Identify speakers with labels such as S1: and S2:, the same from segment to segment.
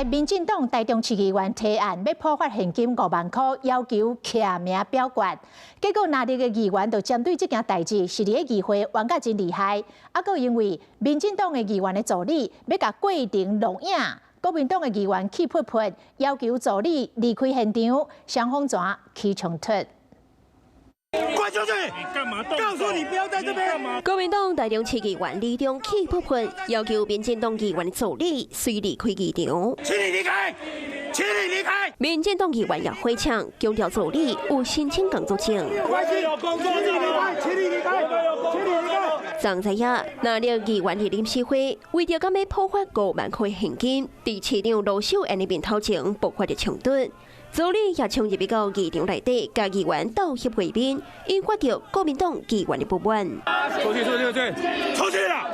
S1: 民进党台中市议员提案要普发现金5万块，要求徛名表决。结果拿入的议员就针对这件代志，是伫个议会冤甲真厉害，阁因为民进党的议员的助理要甲过程录影，国民党的议员气噗噗，要求助理离开现场，双方全起冲突。
S2: 滚出去！你干嘛？告诉你不要在这边！
S3: 国民党台中市议员李中气噗噗，要求民进党议员的助理随离开议场。
S2: 请你离开！请你离开！
S3: 民进党议员也回呛，强调助理有申请工作证。
S2: 没有关系，有工作，请你离开！请你离开！请你离开！
S3: 昨知影，那了议员伫临时会为着敢要普发5万块现金，伫市长罗秀安那边头前爆发着冲突。 助理也冲入到议场内底，甲议员道歉会面，引发着国民党议员的不满。
S2: 出去！出去啦！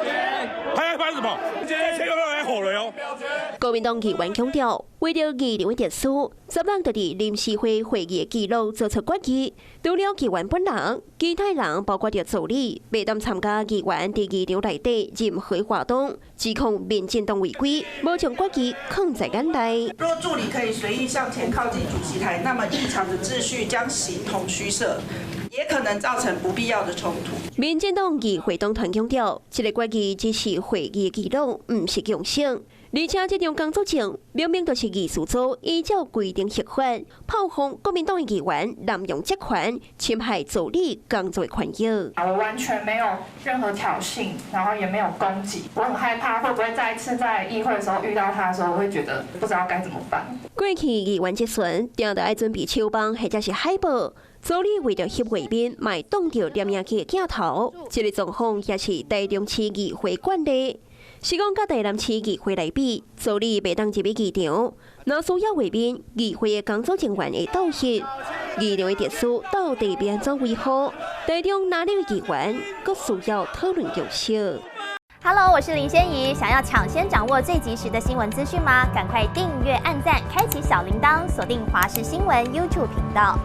S2: 还拍什么？这有没有来火了哟？
S3: 国民党议员强调，为了议场的秩序，10人就伫临时会会议的记录做出决议。除了议员本人，其他人包括着助理，袂当参加议员伫议场内底任何活动，指控民进党违规，无将决议放在眼内。
S4: 若助理可以随意向前靠近 主席台，那么异常的秩序将形同虚设，也可能造成不必要的冲突。
S3: 民进党议会党团强调，这个决议只是会议记录，唔是强性。而且这张工作证明明就是议事组依照规定核发，炮轰国民党的议员滥用职权，侵害助理工作的权益。
S5: 我完全没有任何挑衅，然后也没有攻击。我很害怕会不会再一次在议会的时候遇到他的时候，我会觉得不知道该怎么办。
S3: 过去议员质询，定得爱准备手棒或者是海报。 助理为了翕画面，卖挡着摄影机的镜头，这个状况也是台中市议会惯例。是讲甲台南市议会来比，助理袂当入去议场，若需要画面，议会的工作人员会道歉。议场的秩序到底要安怎维护？台中哪里的议员，阁需要讨论共识。
S6: Hello， 我是林仙怡。想要抢先掌握最及时的新闻资讯吗？赶快订阅、按赞、开启小铃铛，锁定华视新闻 YouTube 频道。